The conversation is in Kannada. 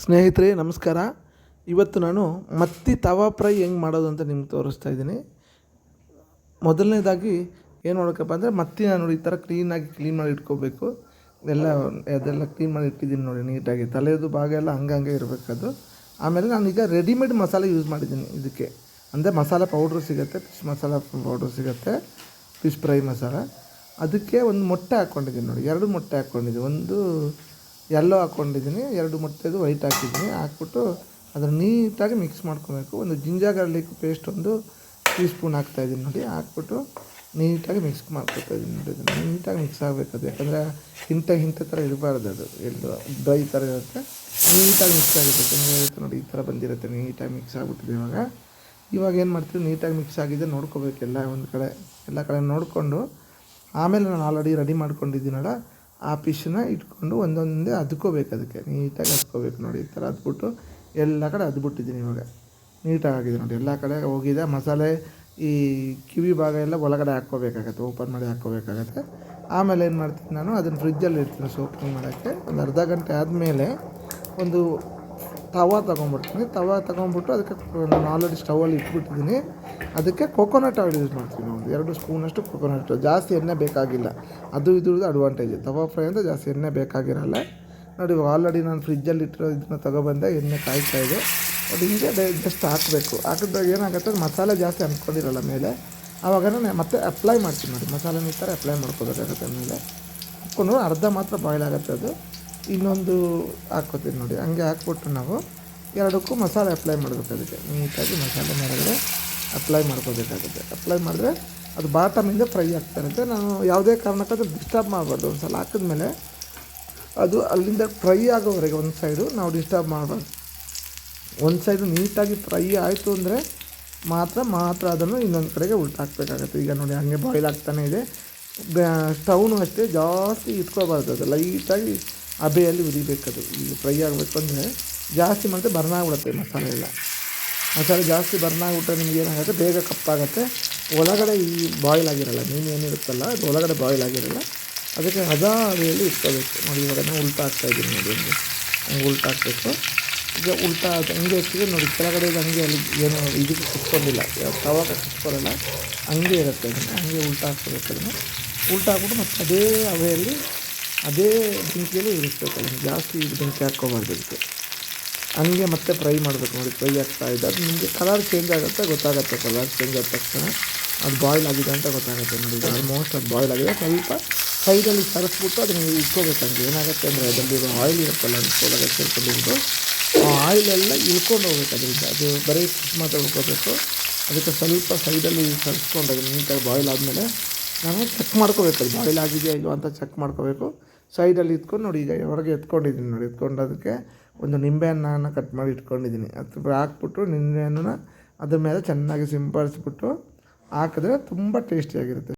ಸ್ನೇಹಿತರೆ ನಮಸ್ಕಾರ. ಇವತ್ತು ನಾನು ಮತ್ತಿ ತವಾ ಫ್ರೈ ಹೆಂಗೆ ಮಾಡೋದು ಅಂತ ನಿಮ್ಗೆ ತೋರಿಸ್ತಾ ಇದ್ದೀನಿ. ಮೊದಲನೇದಾಗಿ ಏನು ಮಾಡಬೇಕಪ್ಪ ಅಂದರೆ ಮತ್ತಿನ ನೋಡಿ ಈ ಥರ ಕ್ಲೀನ್ ಮಾಡಿ ಇಟ್ಕೋಬೇಕು. ಅದೆಲ್ಲ ಕ್ಲೀನ್ ಮಾಡಿ ಇಟ್ಟಿದ್ದೀನಿ ನೋಡಿ ನೀಟಾಗಿ. ತಲೆದು ಭಾಗ ಎಲ್ಲ ಹಂಗೆ ಇರಬೇಕದು. ಆಮೇಲೆ ನಾನೀಗ ರೆಡಿಮೇಡ್ ಮಸಾಲೆ ಯೂಸ್ ಮಾಡಿದ್ದೀನಿ ಇದಕ್ಕೆ. ಅಂದರೆ ಮಸಾಲೆ ಪೌಡ್ರು ಸಿಗುತ್ತೆ, ಫಿಶ್ ಮಸಾಲ ಪೌಡ್ರು ಸಿಗುತ್ತೆ, ಫಿಶ್ ಫ್ರೈ ಮಸಾಲ. ಅದಕ್ಕೆ ಒಂದು ಮೊಟ್ಟೆ ಹಾಕ್ಕೊಂಡಿದ್ದೀನಿ ನೋಡಿ, 2 ಮೊಟ್ಟೆ ಹಾಕ್ಕೊಂಡಿದ್ದೀನಿ. ಒಂದು ಎಲ್ಲೋ ಹಾಕ್ಕೊಂಡಿದ್ದೀನಿ, 2 ಮೊಟ್ಟೆದು ವೈಟ್ ಹಾಕಿದ್ದೀನಿ. ಹಾಕ್ಬಿಟ್ಟು ಅದನ್ನು ನೀಟಾಗಿ ಮಿಕ್ಸ್ ಮಾಡ್ಕೊಬೇಕು. ಒಂದು ಜಿಂಜರ್ ಗಾರ್ಲಿಕ್ ಪೇಸ್ಟ್ ಒಂದು ಟೀಸ್ಪೂನ್ ಹಾಕ್ತಾಯಿದ್ದೀನಿ ನೋಡಿ. ಹಾಕ್ಬಿಟ್ಟು ನೀಟಾಗಿ ಮಿಕ್ಸ್ ಮಾಡ್ಕೊತಾ ಇದ್ದೀನಿ ನೋಡಿ. ಅದನ್ನು ನೀಟಾಗಿ ಮಿಕ್ಸ್ ಆಗಬೇಕದು, ಯಾಕಂದರೆ ಹಿಂಟೆ ಥರ ಇರಬಾರ್ದು. ಅದು ಎಲ್ಲ ಡ್ರೈ ಥರ ಇರುತ್ತೆ. ನೀಟಾಗಿ ಮಿಕ್ಸ್ ಆಗಿರುತ್ತೆ. ಇರುತ್ತೆ ನೋಡಿ, ಈ ಥರ ಬಂದಿರುತ್ತೆ. ನೀಟಾಗಿ ಮಿಕ್ಸ್ ಆಗಿಬಿಟ್ಟಿದೆ. ಇವಾಗ ಏನು ಮಾಡ್ತೀವಿ, ನೀಟಾಗಿ ಮಿಕ್ಸ್ ಆಗಿದೆ ನೋಡ್ಕೋಬೇಕು. ಎಲ್ಲ ಕಡೆ ನೋಡಿಕೊಂಡು ಆಮೇಲೆ ನಾನು ಆಲ್ರೆಡಿ ರೆಡಿ ಮಾಡ್ಕೊಂಡಿದ್ದೀನಲ್ಲ, ಆ ಫಿಶ್ನ ಇಟ್ಕೊಂಡು ಒಂದೊಂದೇ ಅದ್ಕೋಬೇಕು. ಅದಕ್ಕೆ ನೀಟಾಗಿ ಅದ್ಕೋಬೇಕು ನೋಡಿ. ಈ ಥರ ಅದ್ಬಿಟ್ಟು ಎಲ್ಲ ಕಡೆ ಅದ್ಬಿಟ್ಟಿದ್ದೀನಿ. ಇವಾಗ ನೀಟಾಗಿದೆ ನೋಡಿ, ಎಲ್ಲ ಕಡೆ ಹೋಗಿದೆ ಮಸಾಲೆ. ಈ ಕಿವಿ ಭಾಗ ಎಲ್ಲ ಒಳಗಡೆ ಹಾಕ್ಕೋಬೇಕಾಗತ್ತೆ, ಓಪನ್ ಮಾಡಿ ಹಾಕ್ಕೋಬೇಕಾಗತ್ತೆ. ಆಮೇಲೆ ಏನು ಮಾಡ್ತೀನಿ ನಾನು, ಅದನ್ನು ಫ್ರಿಜ್ಜಲ್ಲಿ ಇಡ್ತೀನಿ ಸೋಪಿಂಗ್ ಮಾಡೋಕ್ಕೆ. ಒಂದು ಅರ್ಧ ಗಂಟೆ ಆದಮೇಲೆ ಒಂದು ತವಾ ತೊಗೊಂಬಿಟ್ಟು ಅದಕ್ಕೆ ನಾನು ಆಲ್ರೆಡಿ ಸ್ಟವಲ್ಲಿ ಇಟ್ಬಿಟ್ಟಿದ್ದೀನಿ. ಅದಕ್ಕೆ ಕೊಕೊನಟ್ ಆಯಿಲ್ ಯೂಸ್ ಮಾಡ್ತೀನಿ. ಒಂದು 2 ಸ್ಪೂನಷ್ಟು ಕೊಕೊನಟ್. ಜಾಸ್ತಿ ಎಣ್ಣೆ ಬೇಕಾಗಿಲ್ಲ. ಅದು ಇದ್ರದ್ದು ಅಡ್ವಾಂಟೇಜ್. ತವಾ ಫ್ರೈ ಅಂದರೆ ಜಾಸ್ತಿ ಎಣ್ಣೆ ಬೇಕಾಗಿರಲ್ಲ ನೋಡಿ. ಆಲ್ರೆಡಿ ನಾನು ಫ್ರಿಜ್ಜಲ್ಲಿ ಇಟ್ಟಿರೋ ಇದನ್ನ ತೊಗೊಬಂದೆ, ಎಣ್ಣೆ ಕಾಯ್ತಾಯಿದೆ. ಅದು ಹಿಂಗೆ ಜಸ್ಟ್ ಹಾಕಬೇಕು. ಹಾಕಿದಾಗ ಏನಾಗುತ್ತೆ, ಮಸಾಲೆ ಜಾಸ್ತಿ ಅಂದ್ಕೊಂಡಿರಲ್ಲ ಮೇಲೆ. ಆವಾಗ ಮತ್ತೆ ಅಪ್ಲೈ ಮಾಡ್ತೀನಿ ನೋಡಿ, ಮಸಾಲೆನ ಈ ಥರ ಅಪ್ಲೈ ಮಾಡ್ಕೋಬೇಕಾಗುತ್ತೆ ಮೇಲೆ. ಹಾಕ್ಕೊಂಡು ಅರ್ಧ ಮಾತ್ರ ಬಾಯ್ಲ್ ಆಗುತ್ತೆ ಅದು. ಇನ್ನೊಂದು ಹಾಕ್ಕೋತೀನಿ ನೋಡಿ. ಹಂಗೆ ಹಾಕ್ಬಿಟ್ಟು ನಾವು 2ಕ್ಕೂ ಮಸಾಲೆ ಅಪ್ಲೈ ಮಾಡಬೇಕು. ಅದಕ್ಕೆ ನೀಟಾಗಿ ಮಸಾಲೆ ಮೇಲೆಗಡೆ ಅಪ್ಲೈ ಮಾಡ್ಕೋಬೇಕಾಗುತ್ತೆ. ಅಪ್ಲೈ ಮಾಡಿದ್ರೆ ಅದು ಬಾಟಮಿಂದ ಫ್ರೈ ಆಗ್ತಾ ಇರುತ್ತೆ. ನಾನು ಯಾವುದೇ ಕಾರಣಕ್ಕಾದ್ರೂ ಡಿಸ್ಟರ್ಬ್ ಮಾಡಬಾರ್ದು. ಒಂದು ಸಲ ಹಾಕಿದ್ಮೇಲೆ ಅದು ಅಲ್ಲಿಂದ ಫ್ರೈ ಆಗೋವರೆಗೆ ಒಂದು ಸೈಡು ನಾವು ಡಿಸ್ಟರ್ಬ್ ಮಾಡಬಾರ್ದು. ಒಂದು ಸೈಡು ನೀಟಾಗಿ ಫ್ರೈ ಆಯಿತು ಅಂದರೆ ಮಾತ್ರ ಅದನ್ನು ಇನ್ನೊಂದು ಕಡೆಗೆ ಉಲ್ಟಾ ಹಾಕಬೇಕಾಗತ್ತೆ. ಈಗ ನೋಡಿ ಹಂಗೆ ಬಾಯ್ಲ್ ಆಗ್ತಾನೆ ಇದೆ. ಸ್ಟವ್ನು ಅಷ್ಟೇ ಜಾಸ್ತಿ ಇಟ್ಕೋಬಾರ್ದು. ಅದು ಲೈಟಾಗಿ ಹಬೆಯಲ್ಲಿ ಉರಿಬೇಕದು. ಈಗ ಫ್ರೈ ಆಗಬೇಕು ಅಂದರೆ ಜಾಸ್ತಿ ಮಾಡಿದ್ರೆ ಬರ್ನ್ ಆಗಿಬಿಡುತ್ತೆ ಮಸಾಲೆ ಜಾಸ್ತಿ ಬರ್ನ್ ಆಗಿಬಿಟ್ರೆ ನಿಮ್ಗೆ ಏನಾಗುತ್ತೆ, ಬೇಗ ಕಪ್ಪಾಗುತ್ತೆ. ಒಳಗಡೆ ಈ ಬಾಯ್ಲ್ ಆಗಿರಲ್ಲ, ಮೀನು ಏನಿರುತ್ತಲ್ಲ ಅದು ಒಳಗಡೆ ಬಾಯ್ಲ್ ಆಗಿರಲ್ಲ. ಅದಕ್ಕೆ ಹಬೆಯಲ್ಲಿ ಇಟ್ಕೋಬೇಕು ನೋಡಿ. ಇವಾಗ ನಾನು ಉಲ್ಟಾ ಹಾಕ್ತಾಯಿದ್ದೀನಿ ನೋಡಿ. ಹಂಗೆ ಉಲ್ಟಾ ಹಾಕಬೇಕು. ಈಗ ಉಲ್ಟಾ ಹಂಗೆ ಇಟ್ಟಿದ್ರೆ ನೋಡಿ, ಕೆಳಗಡೆ ಹಂಗೆ ಅಲ್ಲಿ ಏನೋ ಇದಕ್ಕೆ ಕುತ್ಕೊಂಡಿಲ್ಲ, ತವಾಗ ಕುತ್ಕೊಳ್ಳಲ್ಲ, ಹಂಗೆ ಇರುತ್ತೆ. ಅದನ್ನು ಹಂಗೆ ಉಲ್ಟಾ ಹಾಕ್ಕೋಬೇಕು. ಅದನ್ನು ಉಲ್ಟಾ ಹಾಕ್ಬಿಟ್ಟು ಮತ್ತು ಅದೇ ಹಬೆಯಲ್ಲಿ ಅದೇ ಬೆಂಕಿಯಲ್ಲಿ ಇರಿಸ್ಬೇಕು. ಅದನ್ನು ಜಾಸ್ತಿ ಬೆಂಕಿ ಹಾಕ್ಕೋಬಾರ್ದು. ಅದಕ್ಕೆ ಹಂಗೆ ಮತ್ತೆ ಫ್ರೈ ಮಾಡಬೇಕು ನೋಡಿ. ಫ್ರೈ ಆಗ್ತಾಯಿದೆ. ಅದು ನಿಮಗೆ ಕಲರ್ ಚೇಂಜ್ ಆಗುತ್ತೆ, ಗೊತ್ತಾಗುತ್ತೆ. ಕಲರ್ ಚೇಂಜ್ ಆದ ತಕ್ಷಣ ಅದು ಬಾಯ್ಲ್ ಆಗಿದೆ ಅಂತ ಗೊತ್ತಾಗುತ್ತೆ ನೋಡಿ. ಆಲ್ಮೋಸ್ಟ್ ಅದು ಬಾಯ್ಲ್ ಆಗಿದೆ. ಸ್ವಲ್ಪ ಸೈಡಲ್ಲಿ ಸರಿಸ್ಬಿಟ್ಟು ಅದನ್ನು ಇಟ್ಕೋಬೇಕು. ಹಂಗೆ ಏನಾಗುತ್ತೆ ಅಂದರೆ ಅದರಲ್ಲಿರೋ ಆಯಿಲ್ ಇರುತ್ತಲ್ಲ, ಒಳಗೆ ಸೇರ್ಕೊಂಡಿದ್ದು ಆ ಆಯಿಲೆಲ್ಲ ಇಳ್ಕೊಂಡು ಹೋಗ್ಬೇಕು ಅದರಿಂದ. ಅದು ಬರೀ ಫಿಶ್ ಮಾತ್ರ ಉಳ್ಕೋಬೇಕು. ಅದಕ್ಕೆ ಸ್ವಲ್ಪ ಸೈಡಲ್ಲಿ ಸರಿಸ್ಕೊಂಡು ಅದನ್ನು ನೀಟಾಗಿ ಬಾಯ್ಲ್ ಆದಮೇಲೆ ನಾನು ಚೆಕ್ ಮಾಡ್ಕೋಬೇಕು, ಅದು ಬಾಯ್ಲ್ ಆಗಿದೆಯಾ ಇಲ್ವಾ ಅಂತ ಚೆಕ್ ಮಾಡ್ಕೋಬೇಕು. ಸೈಡಲ್ಲಿ ಇಟ್ಕೊಂಡು ನೋಡಿ, ಈಗ ಹೊರಗೆ ಎತ್ಕೊಂಡಿದ್ದೀನಿ ನೋಡಿ. ಎತ್ಕೊಂಡೋದಕ್ಕೆ ಒಂದು ನಿಂಬೆಹಣ್ಣನ್ನು ಕಟ್ ಮಾಡಿ ಇಟ್ಕೊಂಡಿದ್ದೀನಿ. ಅದು ಹಾಕ್ಬಿಟ್ಟು ನಿಂಬೆಹಣ್ಣನ್ನ ಅದ್ರ ಮೇಲೆ ಚೆನ್ನಾಗಿ ಸಿಂಪಡಿಸ್ಬಿಟ್ಟು ಹಾಕಿದ್ರೆ ತುಂಬ ಟೇಸ್ಟಿಯಾಗಿರುತ್ತೆ.